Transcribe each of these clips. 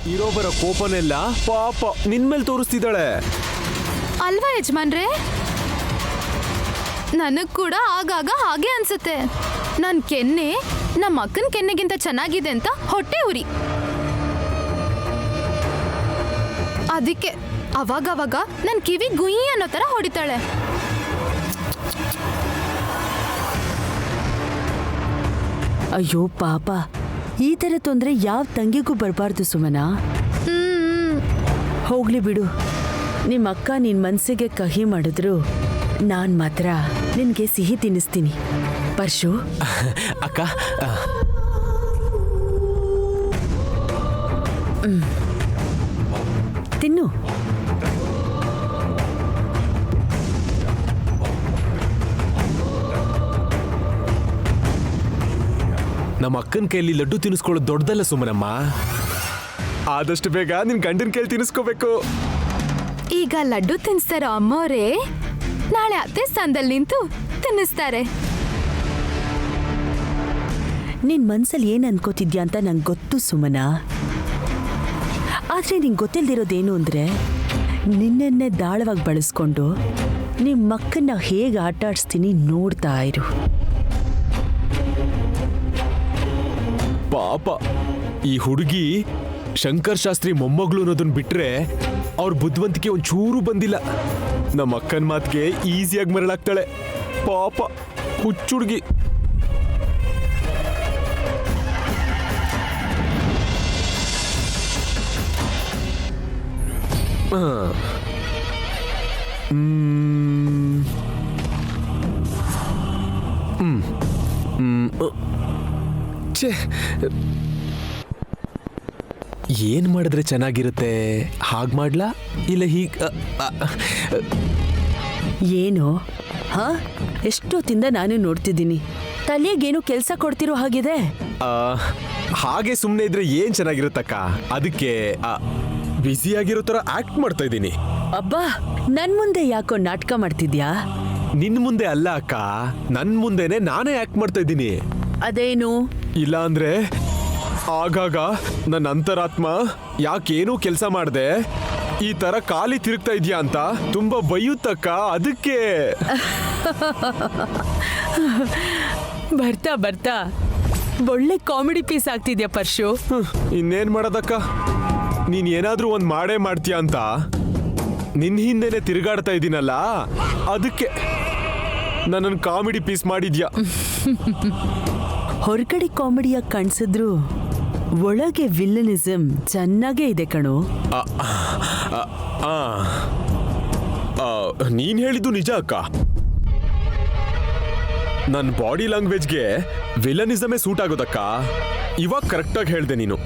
ಇರೋಬರ ಕೋಪನೆಲ್ಲ ಪಾಪ ನಿನ್ ಮೇಲೆ ತೋರಿಸ್ತಿದ್ದಾಳೆ ಅಲ್ವಾ ಯಜಮಾನ್ರೆ? ನನಗ್ ಕೂಡ ಆಗಾಗ ಹಾಗೆ ಅನ್ಸುತ್ತೆ. ನನ್ ಕೆನ್ನೆ ನಮ್ಮ ಅಕ್ಕನ ಕೆನ್ನೆಗಿಂತ ಚೆನ್ನಾಗಿದೆ ಅಂತ ಹೊಟ್ಟೆ ಉರಿ. ಅದಕ್ಕೆ ಅವಾಗವಾಗ ನನ್ ಕಿವಿ ಗುಯಿ ಅನ್ನೋ ತರ ಹೊಡಿತಾಳೆ. ಅಯ್ಯೋ ಪಾಪ, ಈ ತರ ತೊಂದ್ರೆ ಯಾವ ತಂಗಿಗೂ ಬರಬಾರ್ದು ಸುಮನಾ. ಹೋಗ್ಲಿ ಬಿಡು, ನಿಮ್ಮ ಅಕ್ಕ ನಿನ್ ಮನ್ಸಿಗೆ ಕಹಿ ಮಾಡಿದ್ರು ನಾನ್ ಮಾತ್ರ ನಿನ್ಗೆ ಸಿಹಿ ತಿನ್ನಿಸ್ತೀನಿ. ಪರ್ಶು ಅಕ್ಕ ತಿನ್ನು. ನಮ್ಮ ಅಕ್ಕನ ಕೈಯಲ್ಲಿ ಲಡ್ಡು ತಿನ್ನಿಸ್ಕೊಳ್ಳೋದು ದೊಡ್ಡದಲ್ಲ ಸುಮನಮ್ಮ. ಆದಷ್ಟು ಬೇಗ ನಿನ್ ಗಂಡನ ಕೈಲಿ ತಿನ್ನಿಸ್ಕೋಬೇಕು. ಈಗ ಲಡ್ಡು ತಿನ್ನಿಸ್ತಾರೋ ಅಮ್ಮೋರೇ, ನಾಳೆ ಅತ್ತೆ ಸ್ಥಾನದಲ್ಲಿ ನಿಂತು ತಿನ್ನಿಸ್ತಾರೆ. ನಿನ್ ಮನ್ಸಲ್ಲಿ ಏನ್ ಅನ್ಕೋತಿದ್ಯಾ ಅಂತ ನಂಗೆ ಗೊತ್ತು ಸುಮನಾ. ಆದ್ರೆ ನಿಂಗೆ ಗೊತ್ತಿಲ್ದಿರೋದೇನು ಅಂದ್ರೆ, ನಿನ್ನೆನ್ನೇ ದಾಳವಾಗಿ ಬಳಸ್ಕೊಂಡು ನಿಮ್ ಮಕ್ಕನ್ನ ಹೇಗೆ ಆಟ ಆಡಿಸ್ತೀನಿ ನೋಡ್ತಾ ಇರು. ಪಾಪ ಈ ಹುಡುಗಿ ಶಂಕರ್ ಶಾಸ್ತ್ರಿ ಮೊಮ್ಮಗಳು ಅನ್ನೋದನ್ನ ಬಿಟ್ರೆ ಅವ್ರ ಬುದ್ಧಿವಂತಿಕೆ ಒಂಚೂರು ಬಂದಿಲ್ಲ. ನಮ್ಮ ಅಕ್ಕನ ಮಾತಿಗೆ ಈಸಿಯಾಗಿ ಮರಳಾಗ್ತಾಳೆ. ಪಾಪ ಹುಚ್ಚುಡುಗಿ. ಏನ್ ಮಾಡಿದ್ರೆ ಚೆನ್ನಾಗಿರುತ್ತೆ? ಹಾಗೆ ಮಾಡ್ಲಾ ಇಲ್ಲ ಹೀಗ? ಏನು ಹಾ, ಎಷ್ಟೊತ್ತಿಂದ ನಾನು ನೋಡ್ತಿದ್ದೀನಿ. ತಲೆಗೇನು ಕೆಲಸ ಕೊಡ್ತಿರೋ ಹಾಗಿದೆ. ಹಾಗೆ ಸುಮ್ಮನೆ ಇದ್ರೆ ಏನ್ ಚೆನ್ನಾಗಿರುತ್ತಕ್ಕ. ಅದಕ್ಕೆ ಬ್ಯುಸಿ ಆಗಿರೋ ತರ ಆಕ್ಟ್ ಮಾಡ್ತಾ ಇದ್ದೀನಿ. ಅಬ್ಬಾ, ನನ್ ಮುಂದೆ ಯಾಕೋ ನಾಟಕ ಮಾಡ್ತಿದ್ಯಾ? ನಿನ್ ಮುಂದೆ ಅಲ್ಲ ಅಕ್ಕ, ನನ್ ಮುಂದೆನೆ ನಾನೇ ಆಕ್ಟ್ ಮಾಡ್ತಾ ಇದ್ದೀನಿ. ಅದೇನು? ಇಲ್ಲ ಅಂದ್ರೆ ಆಗಾಗ ನನ್ನ ಅಂತರಾತ್ಮ ಯಾಕೇನೂ ಕೆಲಸ ಮಾಡ್ದೆ ಈ ತರ ಖಾಲಿ ತಿರುಗ್ತಾ ಇದೆಯಾ ಅಂತ ತುಂಬಾ ಬೈಯುತ್ತಕ್ಕ. ಅದಕ್ಕೆ ಬರ್ತಾ ಬರ್ತಾ ಒಳ್ಳೆ ಕಾಮಿಡಿ ಪೀಸ್ ಆಗ್ತಿದ್ಯಾ ಪರ್ಶು. ಇನ್ನೇನ್ ಮಾಡೋದಕ್ಕ, ನೀನ್ ಏನಾದ್ರೂ ಒಂದ್ ಮಾಡೇ ಮಾಡ್ತೀಯ ಅಂತ ನಿನ್ ಹಿಂದೆನೆ ತಿರುಗಾಡ್ತಾ ಇದ್ದೀನಲ್ಲ, ಅದಕ್ಕೆ ನನ್ನನ್ನು ಕಾಮಿಡಿ ಪೀಸ್ ಮಾಡಿದ್ಯಾ. ಹೊರಗಡೆ ಕಾಮಿಡಿಯಾಗಿ ಕಾಣಿಸಿದ್ರು ಒಳಗೆ ವಿಲ್ಲನಿಸಮ್ ಚೆನ್ನಾಗೇ ಇದೆ ಕಣೋ. ನೀನ್ ಹೇಳಿದ್ದು ನಿಜ ಅಕ್ಕ. ನನ್ನ ಬಾಡಿ ಲ್ಯಾಂಗ್ವೇಜ್ಗೆ ವಿಲನಿಸಮೇ ಸೂಟ್ ಆಗೋದಕ್ಕ. ಇವಾಗ ಕರೆಕ್ಟಾಗಿ ಹೇಳ್ದೆ ನೀನು.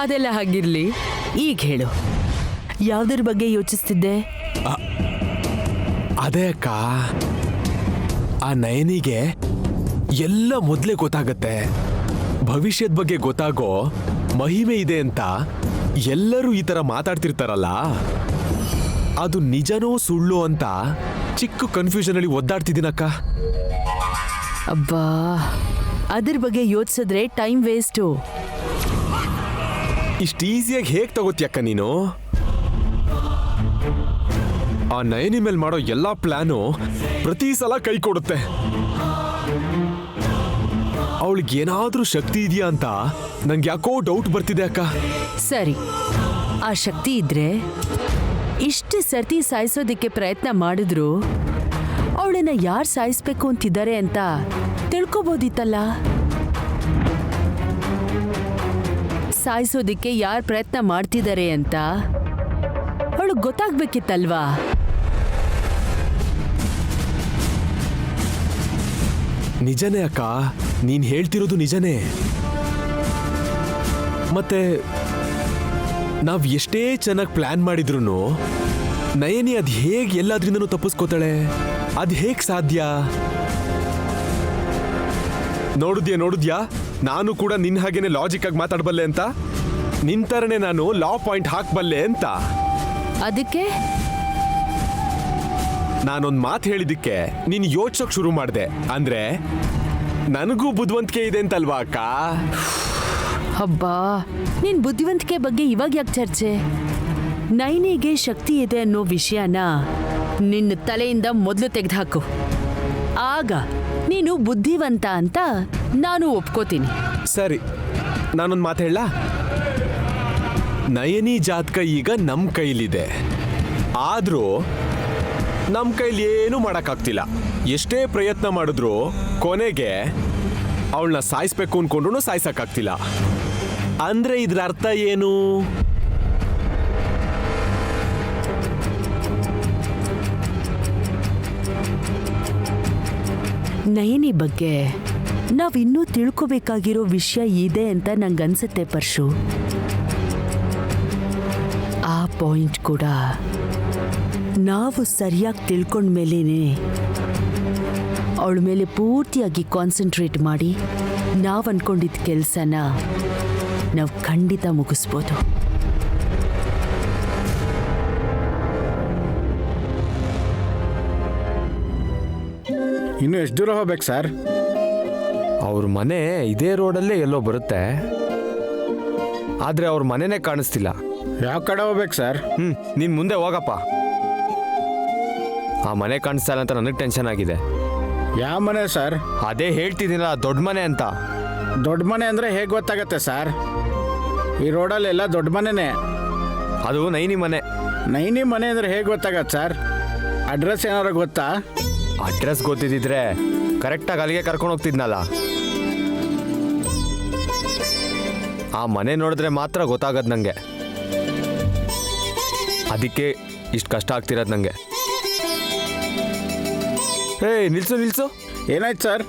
ಅದೆಲ್ಲ ಹಾಗಿರ್ಲಿ, ಈಗ ಹೇಳು, ಯಾವ್ದ್ರ ಬಗ್ಗೆ ಯೋಚಿಸ್ತಿದ್ದೆ? ಅದೇ ಅಕ್ಕ, ಆ ನಯನಿಗೆ ಎಲ್ಲ ಮೊದಲೇ ಗೊತ್ತಾಗತ್ತೆ. ಭವಿಷ್ಯದ ಬಗ್ಗೆ ಗೊತ್ತಾಗೋ ಮಹಿಮೆ ಇದೆ ಅಂತ ಎಲ್ಲರೂ ಈ ತರ ಮಾತಾಡ್ತಿರ್ತಾರಲ್ಲ, ಅದು ನಿಜನೋ ಸುಳ್ಳು ಅಂತ ಚಿಕ್ಕ ಕನ್ಫ್ಯೂಷನ್ ಅಲ್ಲಿ ಒದ್ದಾಡ್ತಿದ್ದೀನಕ್ಕ. ಅಬ್ಬಾ, ಅದ್ರ ಬಗ್ಗೆ ಯೋಚಿಸಿದ್ರೆ ಟೈಮ್ ವೇಸ್ಟು. ಇಷ್ಟು ಈಸಿಯಾಗಿ ಹೇಗೆ ತಗೋತಿಯಕ್ಕ ನೀನು? ಆ ನಯನಿ ಮೇಲೆ ಮಾಡೋ ಎಲ್ಲಾ ಪ್ಲಾನು ಪ್ರತಿ ಸಲ ಕೈ ಕೊಡುತ್ತೆ. ಅವಳಿಗೆ ಏನಾದ್ರೂ ಶಕ್ತಿ ಇದೆಯಾ ಅಂತ ನಂಗೆ ಯಾಕೋ ಡೌಟ್ ಬರ್ತಿದೆ ಅಕ್ಕ. ಸರಿ, ಆ ಶಕ್ತಿ ಇದ್ರೆ ಇಷ್ಟು ಸರ್ತಿ ಸಾಯಿಸೋದಕ್ಕೆ ಪ್ರಯತ್ನ ಮಾಡಿದ್ರು ಅವಳನ್ನ ಯಾರು ಸಾಯಿಸ್ಬೇಕು ಅಂತಿದ್ದಾರೆ ಅಂತ ತಿಳ್ಕೊಬೋದಿತ್ತಲ್ಲ. ಸಾಯಿಸೋದಕ್ಕೆ ಯಾರು ಪ್ರಯತ್ನ ಮಾಡ್ತಿದ್ದಾರೆ ಅಂತ ಅವಳು ಗೊತ್ತಾಗ್ಬೇಕಿತ್ತಲ್ವಾ? ನಿಜನೇ ಅಕ್ಕ, ನೀನ್ ಹೇಳ್ತಿರೋದು ನಿಜನೇ. ಮತ್ತೆ ನಾವ್ ಎಷ್ಟೇ ಚೆನ್ನಾಗಿ ಪ್ಲಾನ್ ಮಾಡಿದ್ರು ನಯನಿ ಅದ್ ಹೇಗ್ ಎಲ್ಲಾದ್ರಿಂದನೂ ತಪ್ಪಿಸ್ಕೋತಾಳೆ? ಅದ್ ಹೇಗ್ ಸಾಧ್ಯ? ನೋಡುದ್ಯಾ, ನಾನು ಕೂಡ ನಿನ್ ಹಾಗೇನೆ ಲಾಜಿಕ್ ಆಗಿ ಮಾತಾಡಬಲ್ಲೆ ಅಂತ. ನಿನ್ ತರನೇ ನಾನು ಲಾ ಪಾಯಿಂಟ್ ಹಾಕ್ಬಲ್ಲೆ ಅಂತ. ಅದಕ್ಕೆ ನಾನೊಂದ್ ಮಾತು ಹೇಳಿದ್ದಕ್ಕೆ ನೀನ್ ಯೋಚಿಸೋಕ್ ಶುರು ಮಾಡ್ದೆ ಅಂದ್ರೆ ನನಗೂ ಬುದ್ಧಿವಂತಿಕೆ ಇದೆ ಅಂತಲ್ವಾ ಅಕ್ಕ? ಹಬ್ಬಾ ನಿನ್ ಬುದ್ಧಿವಂತಿಕೆ ಬಗ್ಗೆ ಇವಾಗ ಯಾಕೆ ಚರ್ಚೆ? ನೈನಿಗೆ ಶಕ್ತಿ ಇದೆ ಅನ್ನೋ ವಿಷಯನ ನಿನ್ನ ತಲೆಯಿಂದ ಮೊದಲು ತೆಗೆದುಹಾಕು. ಆಗ ನೀನು ಬುದ್ಧಿವಂತ ಅಂತ ನಾನು ಒಪ್ಕೋತೀನಿ. ಸರಿ, ನಾನೊಂದು ಮಾತು ಹೇಳ. ನಯನಿ ಜಾತಕ ಈಗ ನಮ್ಮ ಕೈಲಿದೆ. ಆದ್ರೂ ನಮ್ಮ ಕೈಲಿ ಏನೂ ಮಾಡೋಕ್ಕಾಗ್ತಿಲ್ಲ. ಎಷ್ಟೇ ಪ್ರಯತ್ನ ಮಾಡಿದ್ರು ಕೊನೆಗೆ ಅವಳನ್ನ ಸಾಯಿಸ್ಬೇಕು ಅನ್ಕೊಂಡ್ರು ಸಾಯಿಸಕ್ಕಾಗ್ತಿಲ್ಲ. ಅಂದ್ರೆ ಇದ್ರ ಅರ್ಥ ಏನು? ನಯನಿ ಬಗ್ಗೆ ನಾವಿನ್ನೂ ತಿಳ್ಕೋಬೇಕಾಗಿರೋ ವಿಷಯ ಇದೆ ಅಂತ ನಂಗನ್ಸುತ್ತೆ ಪರ್ಶು. ಆ ಪಾಯಿಂಟ್ ಕೂಡ ನಾವು ಸರಿಯಾಗಿ ತಿಳ್ಕೊಂಡ್ಮೇಲೇನೆ ಅವಳ ಮೇಲೆ ಪೂರ್ತಿಯಾಗಿ ಕಾನ್ಸಂಟ್ರೇಟ್ ಮಾಡಿ ನಾವು ಅನ್ಕೊಂಡಿದ್ದ ಕೆಲಸನ ನಾವು ಖಂಡಿತ ಮುಗಿಸ್ಬೋದು. ಇನ್ನು ಎಷ್ಟು ದೂರ ಹೋಗ್ಬೇಕು ಸರ್? ಅವ್ರ ಮನೆ ಇದೇ ರೋಡಲ್ಲೇ ಎಲ್ಲೋ ಬರುತ್ತೆ, ಆದ್ರೆ ಅವ್ರ ಮನೆನೇ ಕಾಣಿಸ್ತಿಲ್ಲ. ಯಾವ ಕಡೆ ಹೋಗ್ಬೇಕು ಸರ್? ನೀನ್ ಮುಂದೆ ಹೋಗಪ್ಪ. ಆ ಮನೆ ಕಾಣಿಸ್ತಾ ಇಲ್ಲ ಅಂತ ನನಗೆ ಟೆನ್ಷನ್ ಆಗಿದೆ. ಯಾವ ಮನೆ ಸರ್? ಅದೇ ಹೇಳ್ತಿದ್ದೀನಲ್ಲ, ದೊಡ್ಡ ಮನೆ ಅಂತ. ದೊಡ್ಡ ಮನೆ ಅಂದರೆ ಹೇಗೆ ಗೊತ್ತಾಗತ್ತೆ ಸರ್? ಈ ರೋಡಲ್ಲೆಲ್ಲ ದೊಡ್ಡ ಮನೆನೇ. ಅದು ನೈನಿ ಮನೆ. ನೈನಿ ಮನೆ ಅಂದರೆ ಹೇಗೆ ಗೊತ್ತಾಗತ್ತೆ ಸರ್? ಅಡ್ರೆಸ್ ಏನಾರು ಗೊತ್ತಾ? ಅಡ್ರೆಸ್ ಗೊತ್ತಿದ್ದಿದ್ರೆ ಕರೆಕ್ಟಾಗಿ ಅಲ್ಲಿಗೆ ಕರ್ಕೊಂಡು ಹೋಗ್ತಿದ್ನಲ್ಲ. ಆ ಮನೆ ನೋಡಿದ್ರೆ ಮಾತ್ರ ಗೊತ್ತಾಗದ್ ನಂಗೆ. ಅದಕ್ಕೆ ಇಷ್ಟು ಕಷ್ಟ ಆಗ್ತಿರೋದು ನಂಗೆ. ಏಯ್ ನಿಲ್ಸು ನಿಲ್ಸು. ಏನಾಯ್ತು ಸರ್?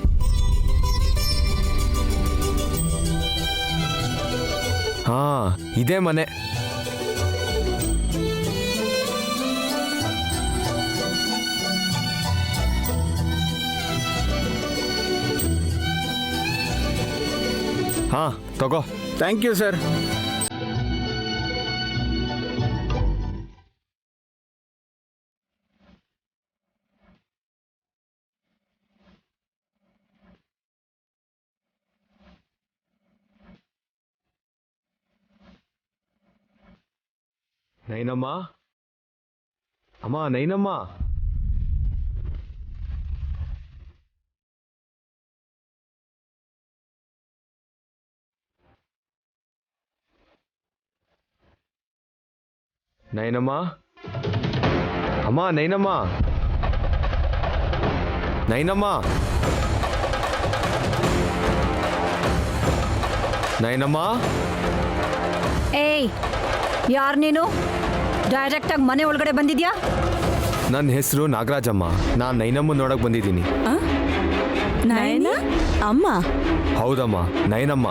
ಹಾ, ಇದೇ ಮನೆ. ಹಾ, ತಗೋ. Thank you sir. ನೈನಮ್ಮ, ಅಮ್ಮ ನೈನಮ್ಮ. ನೈನಮ್ಮ, ಅಮ್ಮ ನೈನಮ್ಮ, ನೈನಮ್ಮ, ನೈನಮ್ಮ. ಏಯ್, ಯಾರು ನೀನು? ಡೈರೆಕ್ಟಾಗಿ ಮನೆ ಒಳಗಡೆ ಬಂದಿದ್ಯಾ? ನನ್ನ ಹೆಸರು ನಾಗರಾಜಮ್ಮ. ನಾನು ನೈನಮ್ಮ ನೋಡಕ್ ಬಂದಿದ್ದೀನಿ. ನಯನ ಅಮ್ಮ? ಹೌದಮ್ಮ, ನೈನಮ್ಮ.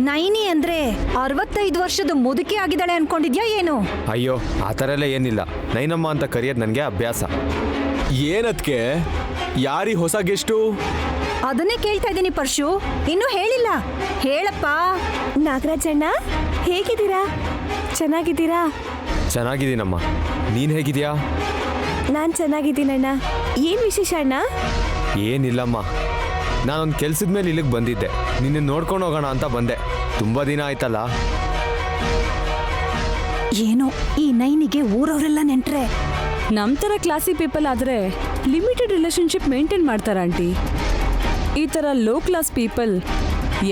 ನೈನಿ ಅಂದ್ರೆ 65 ವರ್ಷದ ಮುದುಕಿ ಆಗಿದ್ದಾಳೆ ಅನ್ಕೊಂಡಿದ್ಯಾ ಏನು? ಅಯ್ಯೋ, ಆ ಥರ ಎಲ್ಲ ಏನಿಲ್ಲ. ನೈನಮ್ಮ ಅಂತ ಕರೆಯೋದು ನನಗೆ ಅಭ್ಯಾಸ. ಏನದ್ಕೆ? ಯಾರಿ ಹೊಸ ಗೆಸ್ಟು? ಅದನ್ನೇ ಕೇಳ್ತಾ ಇದ್ದೀನಿ ಪರ್ಶು, ಇನ್ನೂ ಹೇಳಿಲ್ಲ. ಹೇಳಪ್ಪ. ನಾಗರಾಜಣ್ಣ, ಹೇಗಿದ್ದೀರಾ? ಚೆನ್ನಾಗಿದ್ದೀರಾ? ಚೆನ್ನಾಗಿದ್ದೀನಮ್ಮ, ನೀನು ಹೇಗಿದ್ಯಾ? ನಾನು ಚೆನ್ನಾಗಿದ್ದೀನಣ್ಣ. ಏನು ವಿಶೇಷ ಅಣ್ಣ? ಏನಿಲ್ಲಮ್ಮ, ನಾನೊಂದು ಕೆಲ್ಸದ ಮೇಲೆ ಇಲ್ಲಿಗೆ ಬಂದಿದ್ದೆ. ನಿನ್ನ ನೋಡ್ಕೊಂಡು ಹೋಗೋಣ ಅಂತ ಬಂದೆ. ತುಂಬ ದಿನ ಆಯ್ತಲ್ಲ. ಏನೋ ಈ ನೈನಿಗೆ ಊರವರೆಲ್ಲ ನೆಂಟ್ರೆ. ನಮ್ಮ ಥರ ಕ್ಲಾಸಿ ಪೀಪಲ್ ಆದರೆ ಲಿಮಿಟೆಡ್ ರಿಲೇಶನ್ಶಿಪ್ ಮೇಂಟೈನ್ ಮಾಡ್ತಾರೆ ಆಂಟಿ. ಈ ಥರ ಲೋ ಕ್ಲಾಸ್ ಪೀಪಲ್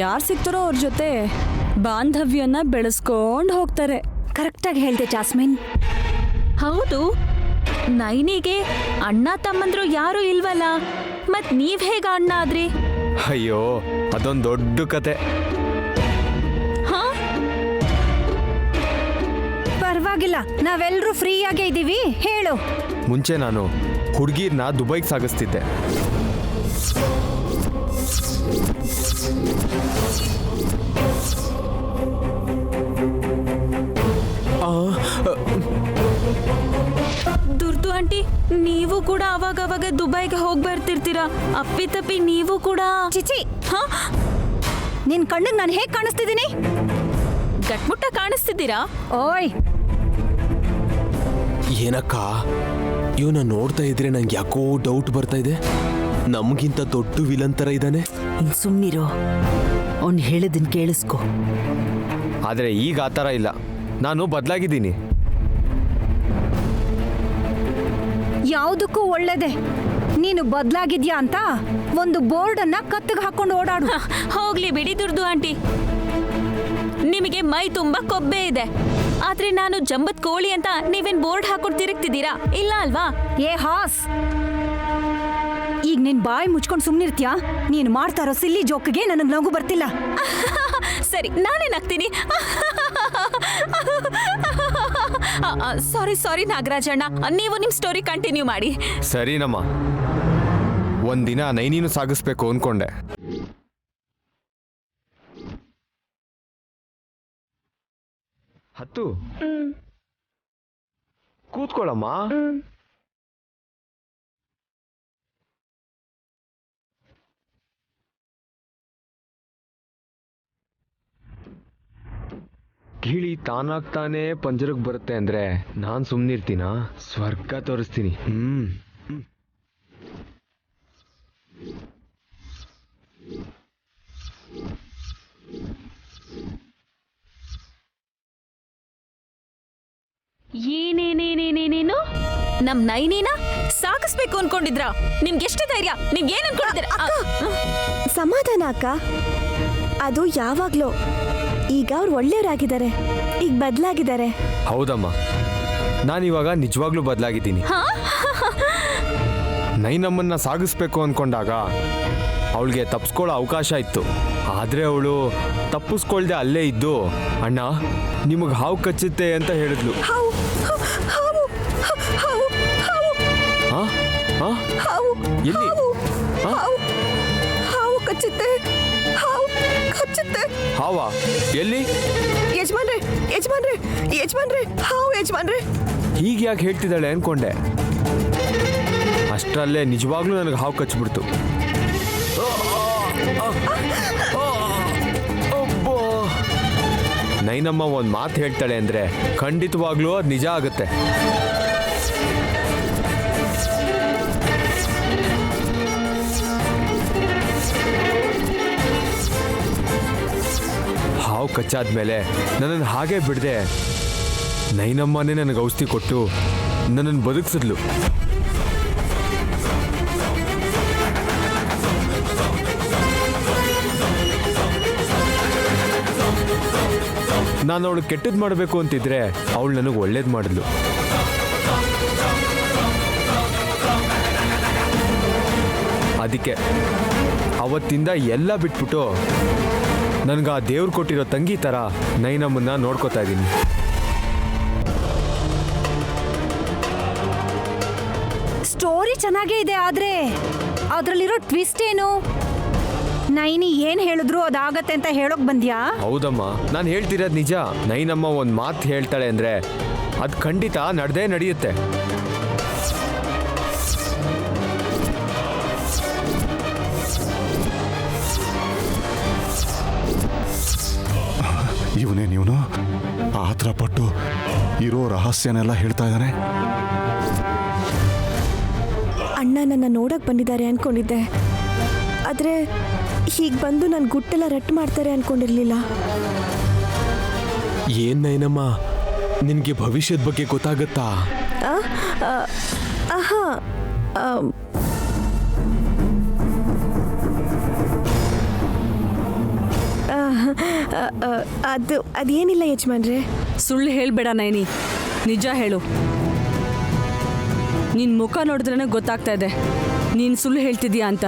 ಯಾರು ಸಿಗ್ತಾರೋ ಅವ್ರ ಜೊತೆ ಬಾಂಧವ್ಯನ ಬೆಳೆಸ್ಕೊಂಡು ಹೋಗ್ತಾರೆ. ಕರೆಕ್ಟಾಗಿ ಹೇಳ್ದೆ ಜಾಸ್ಮಿನ್. ಹೌದು, ನೈನಿಗೆ ಅಣ್ಣ ತಮ್ಮಂದ್ರು ಯಾರು ಇಲ್ವಲ್ಲ, ಮತ್ ನೀವ್ ಹೇಗ ಅಣ್ಣ ಆದ್ರಿ? ಅಯ್ಯೋ, ಅದೊಂದು ದೊಡ್ಡ ಕತೆ. ಹಾ, ಪರವಾಗಿಲ್ಲ, ನಾವೆಲ್ಲರೂ ಫ್ರೀ ಆಗೇ ಇದ್ದೀವಿ, ಹೇಳು. ಮುಂಚೆ ನಾನು ಹುಡುಗಿರ್ನ ದುಬೈಗೆ ಸಾಗಿಸ್ತಿದ್ದೆ. ದುರ್ದು ಆಂಟಿ, ನೀವು ಕೂಡ ಅವಾಗ ದುಬೈಗೆ ಹೋಗಿ ಬರ್ತಿರ್ತೀರಾ. ಅಪ್ಪಿ ತಪ್ಪಿ ನೀವು ಕೂಡ. ಚಿಚಿ, ಹಾ, ನಿನ್ ಕಣ್ಣಿಗೆ ನಾನು ಹೇಗೆ ಕಾಣಿಸ್ತಿದ್ದೀನಿ? ಗಟ್ಮುಟ್ಟ ಕಾಣಿಸ್ತಿದ್ದೀರಾ? ಓಯ್, ಏನಕ್ಕ, ಇವನ ನೋಡ್ತಾ ಇದ್ರೆ ನಂಗೆ ಯಾಕೋ ಡೌಟ್ ಬರ್ತಾ ಇದೆ. ನಮಗಿಂತ ದೊಡ್ಡ ವಿಲನ್ ಥರ ಇದ್ದಾನೆ. ಇನ್ ಸುಮ್ಮನಿರೋ, ಅವ್ನು ಹೇಳಿದ್ದನ್ನು ಕೇಳಿಸ್ಕೊ. ಆದರೆ ಈಗ ಆ ಥರ ಇಲ್ಲ, ನಾನು ಬದಲಾಗಿದ್ದೀನಿ. ಯಾವುದಕ್ಕೂ ಒಳ್ಳೇದೆ. ನೀನು ಬದಲಾಗಿದ್ಯಾ ಅಂತ ಒಂದು ಬೋರ್ಡನ್ನ ಕತ್ತಿಗೆ ಹಾಕೊಂಡು ಓಡಾಡು. ಹೋಗ್ಲಿ ಬಿಡಿ ದುರ್ದು ಆಂಟಿ, ನಿಮಗೆ ಮೈ ತುಂಬಾ ಕೊಬ್ಬೆ ಇದೆ. ಆದ್ರೆ ನಾನು ಜಂಬತ್ ಕೋಳಿ ಅಂತ ನೀವೇನ್ ಬೋರ್ಡ್ ಹಾಕೊಂಡು ತಿರುಗ್ತಿದ್ದೀರಾ? ಇಲ್ಲ ಅಲ್ವಾ? ಏ ಹಾಸ್, ಈಗ ನಿನ್ ಬಾಯಿ ಮುಚ್ಕೊಂಡು ಸುಮ್ನಿರ್ತ್ಯಾ? ನೀನು ಮಾಡ್ತಾ ಇರೋ ಸಿಲ್ಲಿ ಜೋಕ್ಗೆ ನನಗೆ ನಗು ಬರ್ತಿಲ್ಲ. ಸರಿ, ನಾನೇ ನಗ್ತೀನಿ. ಸಾರಿ ನಾಗರಾಜಣ್ಣ, ನೀವು ನಿಮ್ ಸ್ಟೋರಿ ಕಂಟಿನ್ಯೂ ಮಾಡಿ. ಸರಿನಮ್ಮ, ಒಂದಿನ ನೈನಿನೂ ಸಾಗಿಸ್ಬೇಕು ಅನ್ಕೊಂಡೆ. ಹತ್ತು ಕೂತ್ಕೊಳ್ಳಮ್ಮ. ಗಿಳಿ ತಾನಾಗ್ತಾನೆ ಪಂಜರಕ್ಕೆ ಬರುತ್ತೆ ಅಂದ್ರೆ ನಾನ್ ಸುಮ್ನಿರ್ತೀನಾ? ಸ್ವರ್ಗ ತೋರಿಸ್ತೀನಿ. ಏನೇನೇನೇನೇನೇನು ನಮ್ ನೈನಿನ ಸಾಕಿಸ್ಬೇಕು ಅನ್ಕೊಂಡಿದ್ರಾ? ನಿಮ್ಗೆ ಎಷ್ಟು ಧೈರ್ಯ? ನೀವ್ ಏನ್ ಅನ್ಕೊಂಡಿದ್ದೀರಾ? ಸಮಾಧಾನ ಅಕ್ಕ, ಅದು ಯಾವಾಗ್ಲೋ. ಈಗ ಅವ್ರು ಒಳ್ಳೆಯವರಾಗಿದ್ದಾರೆ, ಈಗ ಬದಲಾಗಿದ್ದಾರೆ. ಹೌದಮ್ಮ, ನಾನಿವಾಗ ನಿಜವಾಗ್ಲೂ ಬದಲಾಗಿದ್ದೀನಿ. ನೈನಮ್ಮನ್ನ ಸಾಗಿಸ್ಬೇಕು ಅನ್ಕೊಂಡಾಗ ಅವಳಿಗೆ ತಪ್ಪಿಸ್ಕೊಳ್ಳೋ ಅವಕಾಶ ಇತ್ತು. ಆದ್ರೆ ಅವಳು ತಪ್ಪಿಸ್ಕೊಳ್ದೆ ಅಲ್ಲೇ ಇದ್ದು, ಅಣ್ಣ ನಿಮಗೆ ಹಾವು ಕಚ್ಚುತ್ತೆ ಅಂತ ಹೇಳಿದ್ಲು. ಹಾವು ಹಾವು ಹಾವು ಹಾವು ಹಾ ಹಾ ಹಾವು ಎಲ್ಲಿ? ಹಾವು ಹಾವು ಕಚ್ಚುತ್ತೆ, ಹಾವು ಕಚ್ಚುತ್ತೆ. ಹಾವ ಎಲ್ಲಿ? ಯಜಮಾನ್ರೆ ಯಜಮಾನ್ರೆ ಯಜಮಾನ್ರೆ, ಹಾವು ಯಜಮಾನ್ರೆ. ಹೀಗೆ ಯಾಕೆ ಹೇಳ್ತಿದ್ದಾಳೆ ಅನ್ಕೊಂಡೆ. ಅಷ್ಟರಲ್ಲೇ ನಿಜವಾಗ್ಲೂ ನನಗೆ ಹಾವು ಕಚ್ಚಿಬಿಡ್ತು. ನೈನಮ್ಮ ಒಂದು ಮಾತು ಹೇಳ್ತಾಳೆ ಅಂದ್ರೆ ಖಂಡಿತವಾಗ್ಲೂ ಅದು ನಿಜ ಆಗುತ್ತೆ. ಹಾವು ಕಚ್ಚಾದ್ಮೇಲೆ ನನ್ನನ್ನು ಹಾಗೆ ಬಿಡದೆ ನೈನಮ್ಮನೇ ನನಗೆ ಔಷಧಿ ಕೊಟ್ಟು ನನ್ನನ್ನು ಬದುಕಿಸಿದ್ಲು. ನಾನು ಅವಳು ಕೆಟ್ಟದ್ದು ಮಾಡಬೇಕು ಅಂತಿದ್ರೆ ಅವಳು ನನಗೆ ಒಳ್ಳೇದು ಮಾಡಿದ್ಲು. ಅದಕ್ಕೆ ಅವತ್ತಿಂದ ಎಲ್ಲ ಬಿಟ್ಬಿಟ್ಟು ನನಗೆ ಆ ದೇವ್ರು ಕೊಟ್ಟಿರೋ ತಂಗಿ ಥರ ನೈನಮ್ಮನ್ನ ನೋಡ್ಕೋತಾ ಇದ್ದೀನಿ. ಸ್ಟೋರಿ ಚೆನ್ನಾಗೇ ಇದೆ, ಆದ್ರೆ ಅದ್ರಲ್ಲಿರೋ ಟ್ವಿಸ್ಟ್ ಏನು? ನೈನಿ ಏನ್ ಹೇಳಿದ್ರು ಅದಾಗತ್ತೆ ಅಂತ ಹೇಳೋಕ್ ಬಂದ್ಯಾ? ಹೌದಮ್ಮ, ನಾನು ಹೇಳ್ತಿರೋದು ನಿಜ. ನೈನಮ್ಮ ಒಂದು ಮಾತು ಹೇಳ್ತಾಳೆ ಅಂದ್ರೆ ಅದು ಖಂಡಿತ ನಡೆದೇ ನಡೆಯುತ್ತೆ. ಇವನು ಆತರ ಪಟ್ಟು ಇರೋ ರಹಸ್ಯನೆಲ್ಲ ಹೇಳ್ತಾ ಇದ್ದಾನೆ. ಅಣ್ಣ ನನ್ನ ನೋಡಕ್ ಬಂದಿದ್ದಾರೆ ಅನ್ಕೊಂಡಿದ್ದೆ, ಆದ್ರೆ ಹೀಗೆ ಬಂದು ನನ್ನ ಗುಟ್ಟೆಲ್ಲ ರಟ್ಟು ಮಾಡ್ತಾರೆ ಅನ್ಕೊಂಡಿರ್ಲಿಲ್ಲ. ಏನ್ ನೈನಮ್ಮ, ನಿನ್ಗೆ ಭವಿಷ್ಯದ ಬಗ್ಗೆ ಗೊತ್ತಾಗತ್ತಾ? ಆಹಾ, ಅದೇನಿಲ್ಲ ಯಜಮಾನ್ರೆ. ಸುಳ್ಳು ಹೇಳ್ಬೇಡ ನೈನಿ, ನಿಜ ಹೇಳು. ನಿನ್ ಮುಖ ನೋಡಿದ್ರೇನೆ ಗೊತ್ತಾಗ್ತಾ ಇದೆ ನೀನ್ ಸುಳ್ಳು ಹೇಳ್ತಿದ್ಯಾ ಅಂತ.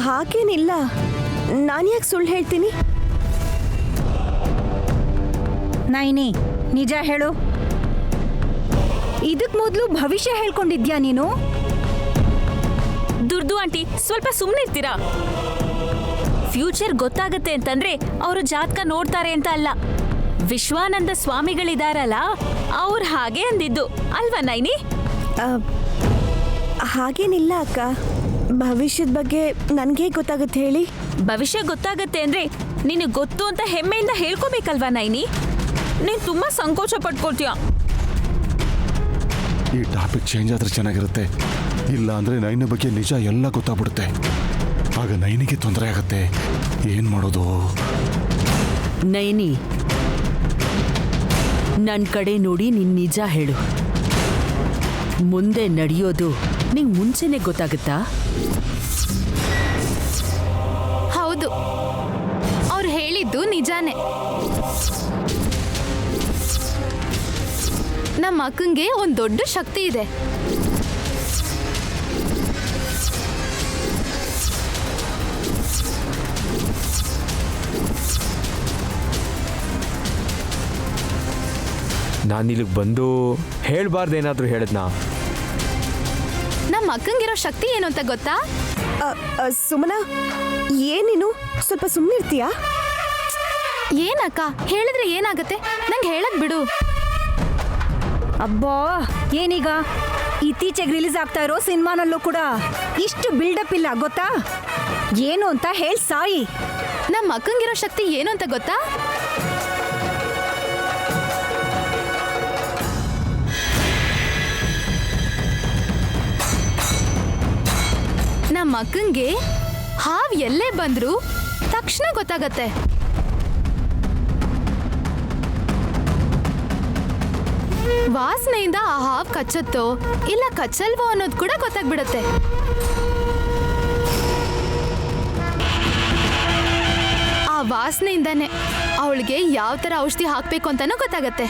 ಹಾಗೇನಿಲ್ಲ, ನಾನು ಯಾಕೆ ಸುಳ್ಳು ಹೇಳ್ತೀನಿ? ನೈನಿ ನಿಜ ಹೇಳು, ಇದಕ್ ಮೊದಲು ಭವಿಷ್ಯ ಹೇಳ್ಕೊಂಡಿದ್ಯಾ ನೀನು? ದುರ್ದು ಆಂಟಿ, ಸ್ವಲ್ಪ ಸುಮ್ಮನೆ ಇರ್ತೀರಾ? ಫ್ಯೂಚರ್ ಗೊತ್ತಾಗತ್ತೆ ಅಂತಂದ್ರೆ ಅವರು ಜಾತಕ ನೋಡ್ತಾರೆ ಅಂತ ಅಲ್ಲ. ವಿಶ್ವಾನಂದ ಸ್ವಾಮಿಗಳಿದಾರಲ್ಲ, ಅವ್ರು ಹಾಗೆ ಅಂದಿದ್ದು ಅಲ್ವಾ ನೈನಿ? ಹಾಗೇನಿಲ್ಲ ಅಕ್ಕ, ಭವಿಷ್ಯದ ಬಗ್ಗೆ ನನಗೆ ಗೊತ್ತಾಗುತ್ತೆ ಹೇಳಿ. ಭವಿಷ್ಯ ಗೊತ್ತಾಗತ್ತೆ ಅಂದ್ರೆ ನಿನಗೆ ಗೊತ್ತು ಅಂತ ಹೆಮ್ಮೆಯಿಂದ ಹೇಳ್ಕೋಬೇಕಲ್ವಾ ನೈನಿ? ನೀನ್ ತುಂಬಾ ಸಂಕೋಚ ಪಟ್ಕೋತೀಯ. ಈ ಟಾಪಿಕ್ ಚೇಂಜ್ ಆದ್ರೆ ಚೆನ್ನಾಗಿರುತ್ತೆ. ಇಲ್ಲ ಅಂದ್ರೆ ನೈನ ಬಗ್ಗೆ ನಿಜ ಎಲ್ಲ ಗೊತ್ತಾಗ್ಬಿಡುತ್ತೆ. ಆಗ ನೈನಿಗೆ ತೊಂದರೆ ಆಗತ್ತೆ. ಏನ್ ಮಾಡೋದು? ನೈನಿ, ನನ್ನ ಕಡೆ ನೋಡಿ ನೀನ್ ನಿಜ ಹೇಳು. ಮುಂದೆ ನಡೆಯೋದು ನಿಂಗೆ ಮುಂಚೆನೆ ಗೊತ್ತಾಗುತ್ತಾ? ಹೌದು, ಅವ್ರು ಹೇಳಿದ್ದು ನಿಜಾನೇ. ನಮ್ಮ ಅಕ್ಕಂಗೆ ಒಂದು ದೊಡ್ಡ ಶಕ್ತಿ ಇದೆ. ನಾನು ಇಲ್ಲಿಗೆ ಬಂದು ಹೇಳ್ಬಾರ್ದೇನಾದ್ರೂ ಹೇಳಿದ್ನಾ? ನಮ್ಮ ಅಕ್ಕಂಗಿರೋ ಶಕ್ತಿ ಏನು ಅಂತ ಗೊತ್ತಾ? ಸುಮನಾ, ಏನೇನು ಸ್ವಲ್ಪ ಸುಮ್ಮನಿರ್ತೀಯಾ? ಏನಕ್ಕ ಹೇಳಿದ್ರೆ ಏನಾಗತ್ತೆ? ನಂಗೆ ಹೇಳಕ್ ಬಿಡು. ಅಬ್ಬಾ, ಏನೀಗ? ಇತ್ತೀಚೆಗೆ ರಿಲೀಸ್ ಆಗ್ತಾ ಇರೋ ಸಿನಿಮಾನಲ್ಲೂ ಕೂಡ ಇಷ್ಟು ಬಿಲ್ಡಪ್ ಇಲ್ಲ ಗೊತ್ತಾ? ಏನು ಅಂತ ಹೇಳ್ ಸಾಯಿ. ನಮ್ಮ ಅಕ್ಕಂಗಿರೋ ಶಕ್ತಿ ಏನು ಅಂತ ಗೊತ್ತಾ? ನಮ್ಮ ಅಕ್ಕಂಗೆ ಹಾವ್ ಎಲ್ಲೇ ಬಂದ್ರು ತಕ್ಷಣ ಗೊತ್ತಾಗತ್ತೆ. ವಾಸನೆಯಿಂದ ಆ ಹಾವ್ ಕಚ್ಚತ್ತೋ ಇಲ್ಲ ಕಚ್ಚಲ್ವೋ ಅನ್ನೋದು ಕೂಡ ಗೊತ್ತಾಗ್ಬಿಡತ್ತೆ. ಆ ವಾಸನೆಯಿಂದಾನೆ ಅವಳಿಗೆ ಯಾವ ತರ ಔಷಧಿ ಹಾಕ್ಬೇಕು ಅಂತಾನೂ ಗೊತ್ತಾಗತ್ತೆ.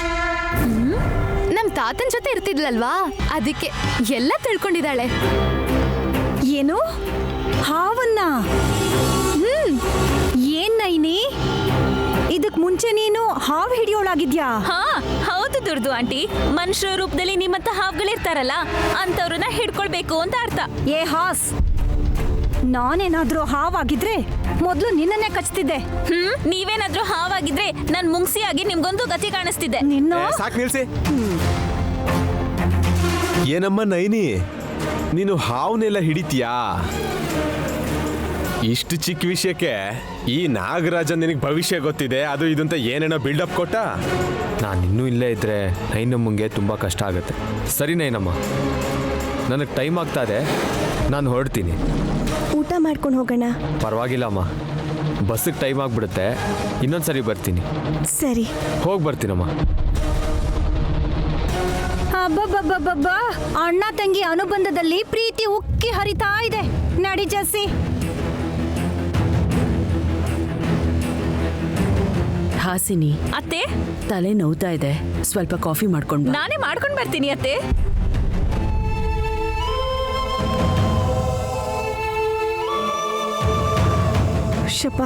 ನಮ್ ತಾತನ ಜೊತೆ ಇರ್ತಿದ್ಲಲ್ವಾ, ಅದಕ್ಕೆ ಎಲ್ಲ ತಿಳ್ಕೊಂಡಿದ್ದಾಳೆ. ಏನು? ಹಾವನ್ನ? ಏನ್ ನೈನಿ, ಇದಕ್ ಮುಂಚೆ ನೀನು ಹಾವು ಹಿಡಿಯೋಳಾಗಿದ್ಯಾ? ಹಾ ಹೌದು ದುರ್ದು ಆಂಟಿ. ಮನುಷ್ಯರ ರೂಪದಲ್ಲಿ ನಿಮ್ಮಂತ ಹಾವುಗಳಿರ್ತಾರಲ್ಲ, ಅಂತವ್ರನ್ನ ಹಿಡ್ಕೊಳ್ಬೇಕು ಅಂತ ಅರ್ಥ. ಏ ಹಾಸ್, ನಾನೇನಾದ್ರೂ ಹಾವಾಗಿದ್ರೆ ಮೊದ್ಲು ನಿನ್ನನ್ನೇ ಕಚ್ತಿದ್ದೆ. ನೀವೇನಾದ್ರೂ ಹಾವಾಗಿದ್ರೆ ನಾನ್ ಮುಂಗ್ಸಿಯಾಗಿ ನಿಮ್ಗೊಂದು ಗತಿ ಕಾಣಿಸ್ತಿದ್ದೆ. ನಿನ್ನ ಸಾಕು ನಿಲ್ಸಿ. ಏನಮ್ಮ ನೈನಿ, ನೀನು ಹಾವನ್ನೆಲ್ಲ ಹಿಡಿತೀಯಾ? ಇಷ್ಟು ಚಿಕ್ಕ ವಿಷಯಕ್ಕೆ ಈ ನಾಗರಾಜ ನಿನಗೆ ಭವಿಷ್ಯ ಗೊತ್ತಿದೆ, ಅದು ಇದು ಅಂತ ಏನೇನೋ ಬಿಲ್ಡಪ್ ಕೊಟ್ಟ. ನಾನು ಇನ್ನೂ ಇಲ್ಲೇ ಇದ್ರೆ ನೈನಮ್ಮಂಗೆ ತುಂಬ ಕಷ್ಟ ಆಗುತ್ತೆ. ಸರಿ ನೈನಮ್ಮ, ನನಗೆ ಟೈಮ್ ಆಗ್ತಾ ಇದೆ, ನಾನು ಹೊರಡ್ತೀನಿ. ಊಟ ಮಾಡ್ಕೊಂಡು ಹೋಗೋಣ. ಪರವಾಗಿಲ್ಲ ಅಮ್ಮ, ಬಸ್ಸಿಗೆ ಟೈಮ್ ಆಗಿಬಿಡುತ್ತೆ, ಇನ್ನೊಂದ್ಸರಿ ಬರ್ತೀನಿ. ಸರಿ, ಹೋಗಿ ಬರ್ತೀನಮ್ಮ. ಅಬ್ಬಬ್ಬಬ್ಬಬ್ಬ, ಅಣ್ಣ ತಂಗಿ ಅನುಬಂಧದಲ್ಲಿ ಪ್ರೀತಿ ಉಕ್ಕಿ ಹರಿತಾ ಇದೆ. ನಡಿ ಜಸ್ಸಿ. ಹಾಸಿನಿ, ಅತ್ತೆ ತಲೆ ನೋವ್ತಾ ಇದೆ, ಸ್ವಲ್ಪ ಕಾಫಿ ಮಾಡ್ಕೊಂಡು ಬಾ. ನಾನೇ ಮಾಡ್ಕೊಂಡ್ ಬರ್ತೀನಿ ಅತ್ತೆ. ಶಪ,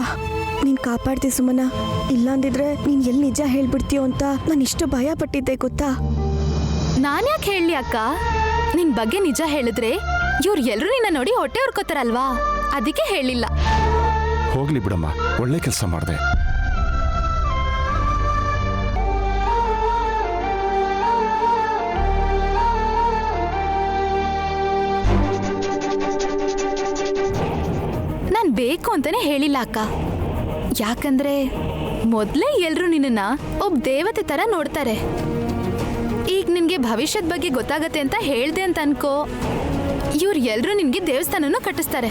ನೀನ್ ಕಾಪಾಡ್ತಿ ಸುಮನ. ಇಲ್ಲಾಂದಿದ್ರೆ ನೀನ್ ಎಲ್ಲಿ ನಿಜ ಹೇಳ್ಬಿಡ್ತೀಯೋ ಅಂತ ನಾನು ಇಷ್ಟು ಭಯ ಪಟ್ಟಿದ್ದೆ ಗೊತ್ತಾ? ನಾನ್ಯಾಕೆ ಹೇಳಿ ಅಕ್ಕ? ನಿನ್ ಬಗ್ಗೆ ನಿಜ ಹೇಳಿದ್ರೆ ಇವ್ರು ಎಲ್ರು ನಿನ್ನ ನೋಡಿ ಹೊಟ್ಟೆ ಹುರ್ಕೋತಾರಲ್ವಾ, ಅದಕ್ಕೆ ಹೇಳಿಲ್ಲ. ಹೋಗ್ಲಿ ಬಿಡಮ್ಮ, ಒಳ್ಳೆ ಕೆಲಸ ಮಾಡಿದೆ. ನಾನ್ ಬೇಕು ಅಂತಾನೆ ಹೇಳಿಲ್ಲ ಅಕ್ಕ. ಯಾಕಂದ್ರೆ ಮೊದ್ಲೇ ಎಲ್ರು ನಿನ್ನ ಒಬ್ಬ ದೇವತೆ ತರ ನೋಡ್ತಾರೆ. ಈಗ ನಿನ್ಗೆ ಭವಿಷ್ಯದ ಬಗ್ಗೆ ಗೊತ್ತಾಗತ್ತೆ ಅಂತ ಹೇಳ್ದೆ ಅಂತ ಅನ್ಕೋ, ಇವ್ರು ಎಲ್ರು ನಿನ್ಗೆ ದೇವಸ್ಥಾನನೂ ಕಟ್ಟಿಸ್ತಾರೆ.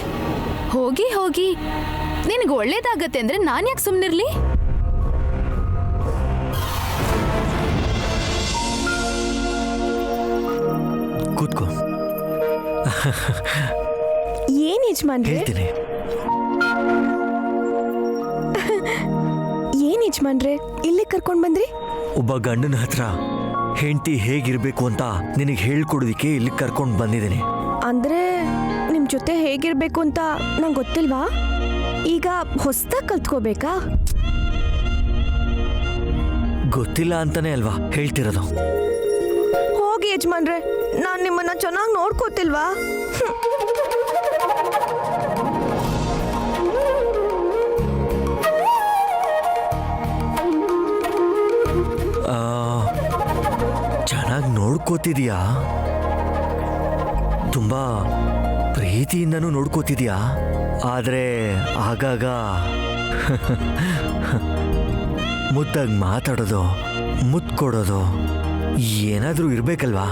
ಹೋಗಿ ಹೋಗಿ ನಿನಗೆ ಒಳ್ಳೇದಾಗತ್ತೆ ಅಂದ್ರೆ ನಾನು ಯಾಕೆ ಸುಮ್ಮನಿರ್ಲಿ? ಕೂತ್ಕೋ. ಏನ್ ಯಜಮಾನ್ರೆ? ಹೇಳ್ತೀನಿ. ಏನ್ ಯಜಮಾನ್ರೆ ಇಲ್ಲಿ ಕರ್ಕೊಂಡ್ ಬಂದ್ರಿ? ಒಬ್ಬ ಗಂಡನ ಹತ್ರ ಹೆಂಡತಿ ಹೇಗಿರ್ಬೇಕು ಅಂತ ನಿನಗೆ ಹೇಳ್ಕೊಡೋದಿಕ್ಕೆ ಇಲ್ಲಿ ಕರ್ಕೊಂಡು ಬಂದಿದ್ದೀನಿ. ಅಂದ್ರೆ ನಿಮ್ ಜೊತೆ ಹೇಗಿರ್ಬೇಕು ಅಂತ ನಂಗೆ ಗೊತ್ತಿಲ್ವಾ? ಈಗ ಹೊಸ್ದಾಗ್ ಕಲ್ತ್ಕೋಬೇಕಾ? ಗೊತ್ತಿಲ್ಲ ಅಂತಾನೆ ಅಲ್ವಾ ಹೇಳ್ತಿರೋದು. ಹೋಗಿ ಯಜಮಾನ್ರೆ, ನಾನ್ ನಿಮ್ಮನ್ನ ಚೆನ್ನಾಗಿ ನೋಡ್ಕೋತಿಲ್ವಾ? ಚೆನ್ನಾಗಿ ನೋಡ್ಕೋತಿದ್ಯಾ? ತುಂಬಾ ಪ್ರೀತಿಯಿಂದನೂ ನೋಡ್ಕೋತಿದ್ಯಾ? ಆದ್ರೆ ಆಗಾಗ ಮುದ್ದಾಗಿ ಮಾತಾಡೋದು, ಮುತ್ತು ಕೊಡೋದು ಏನಾದರೂ ಇರ್ಬೇಕಲ್ವಾ?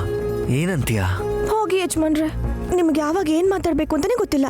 ಏನಂತೀಯ? ಹೋಗಿ ಯಜಮಾನ್ರೆ, ನಿಮ್ಗೆ ಯಾವಾಗ ಏನು ಮಾತಾಡಬೇಕು ಅಂತಲೇ ಗೊತ್ತಿಲ್ಲ.